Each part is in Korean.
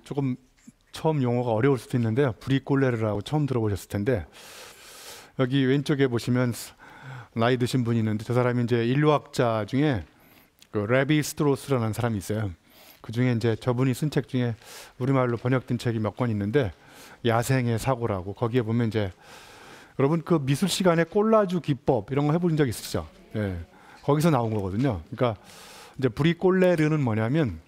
조금 처음 용어가 어려울 수도 있는데요. 브리꼴레르라고 처음 들어보셨을 텐데 여기 왼쪽에 보시면 나이 드신 분이 있는데 저 사람이 이제 인류학자 중에 그 레비 스트로스라는 사람이 있어요. 그 중에 이제 저분이 쓴 책 중에 우리말로 번역된 책이 몇 권 있는데 야생의 사고라고 거기에 보면 이제 여러분 그 미술 시간에 꼴라주 기법 이런 거 해보신 적 있으시죠? 예, 거기서 나온 거거든요. 그러니까 이제 브리꼴레르는 뭐냐면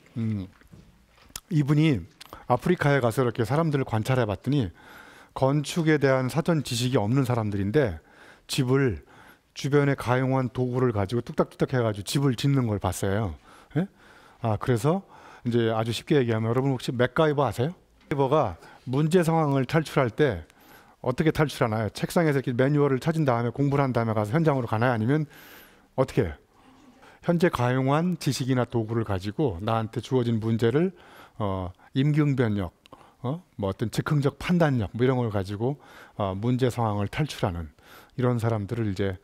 이분이 아프리카에 가서 이렇게 사람들을 관찰해 봤더니 건축에 대한 사전 지식이 없는 사람들인데 집을 주변에 가용한 도구를 가지고 뚝딱뚝딱 해가지고 집을 짓는 걸 봤어요. 예? 그래서 이제 아주 쉽게 얘기하면 여러분 혹시 맥가이버 아세요? 맥가이버가 문제 상황을 탈출할 때 어떻게 탈출하나요? 책상에서 이렇게 매뉴얼을 찾은 다음에 공부를 한 다음에 가서 현장으로 가나요? 아니면 어떻게 해요? 현재 가용한 지식이나 도구를 가지고 나한테 주어진 문제를 임기응변력, 뭐 어떤 즉흥적 판단력 뭐 이런 걸 가지고 문제 상황을 탈출하는 이런 사람들을 이제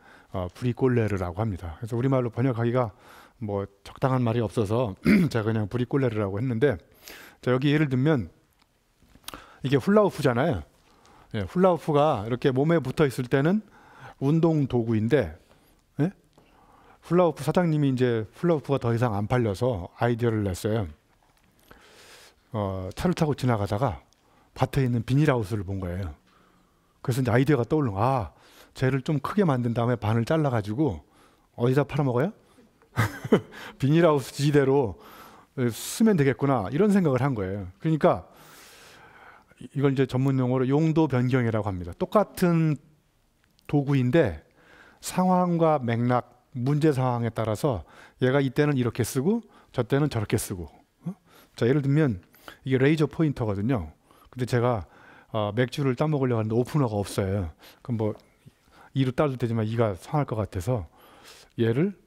브리꼴레르라고 합니다. 그래서 우리말로 번역하기가 뭐 적당한 말이 없어서 제가 그냥 브리꼴레르라고 했는데 자, 여기 예를 들면 이게 훌라후프잖아요. 예, 훌라후프가 이렇게 몸에 붙어 있을 때는 운동 도구인데 예? 훌라후프 사장님이 이제 훌라후프가 더 이상 안 팔려서 아이디어를 냈어요. 차를 타고 지나가다가 밭에 있는 비닐하우스를 본 거예요. 그래서 이제 아이디어가 떠오른 쟤를 좀 크게 만든 다음에 반을 잘라가지고 어디다 팔아먹어요? 비닐하우스 지대로 쓰면 되겠구나 이런 생각을 한 거예요. 그러니까 이걸 이제 전문 용어로 용도 변경이라고 합니다. 똑같은 도구인데 상황과 맥락, 문제 상황에 따라서 얘가 이때는 이렇게 쓰고 저 때는 저렇게 쓰고 자 예를 들면 이게 레이저 포인터거든요. 근데 제가 맥주를 따먹으려고 하는데 오프너가 없어요. 그럼 뭐 이로 따도 되지만 이가 상할 것 같아서 얘를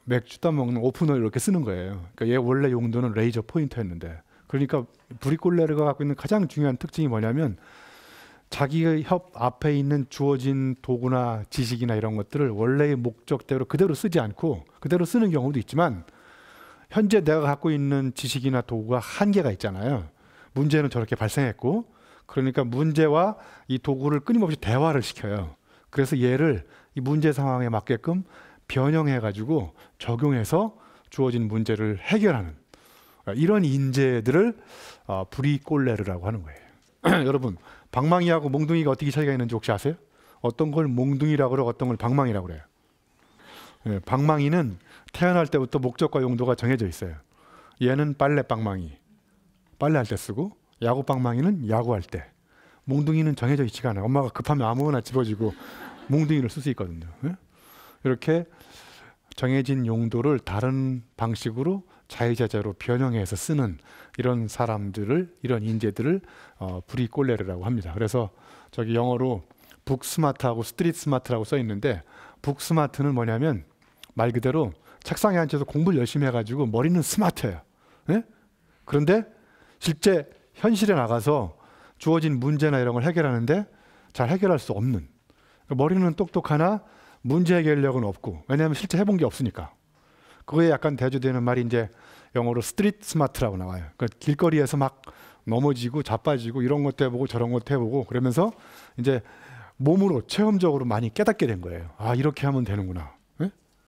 맥주 따먹는 오프너를 이렇게 쓰는 거예요. 그러니까 얘 원래 용도는 레이저 포인터였는데 그러니까 브리꼴레르가 갖고 있는 가장 중요한 특징이 뭐냐면 자기의 협 앞에 있는 주어진 도구나 지식이나 이런 것들을 원래의 목적대로 그대로 쓰지 않고 그대로 쓰는 경우도 있지만 현재 내가 갖고 있는 지식이나 도구가 한계가 있잖아요. 문제는 저렇게 발생했고 그러니까 문제와 이 도구를 끊임없이 대화를 시켜요. 그래서 얘를 이 문제 상황에 맞게끔 변형해 가지고 적용해서 주어진 문제를 해결하는 이런 인재들을 브리꼴레르라고 하는 거예요. 여러분 방망이하고 몽둥이가 어떻게 차이가 있는지 혹시 아세요? 어떤 걸 몽둥이라고 그러고 어떤 걸 방망이라고 그래요. 예, 방망이는 태어날 때부터 목적과 용도가 정해져 있어요. 얘는 빨래 방망이, 빨래할 때 쓰고 야구 방망이는 야구할 때. 몽둥이는 정해져 있지가 않아요. 엄마가 급하면 아무거나 집어지고 몽둥이를 쓸 수 있거든요. 예? 이렇게 정해진 용도를 다른 방식으로 자유자재로 변형해서 쓰는 이런 사람들을 이런 인재들을 브리꼴레르라고 합니다. 그래서 저기 영어로 북스마트하고 스트릿 스마트라고 써 있는데 북스마트는 뭐냐면 말 그대로 책상에 앉아서 공부를 열심히 해가지고 머리는 스마트해요. 네? 그런데 실제 현실에 나가서 주어진 문제나 이런 걸 해결하는데 잘 해결할 수 없는 머리는 똑똑하나 문제 해결력은 없고 왜냐하면 실제 해본 게 없으니까 그거에 약간 대조되는 말이 이제 영어로 스트릿 스마트라고 나와요. 그러니까 길거리에서 막 넘어지고 자빠지고 이런 것도 해보고 저런 것도 해보고 그러면서 이제 몸으로 체험적으로 많이 깨닫게 된 거예요. 이렇게 하면 되는구나.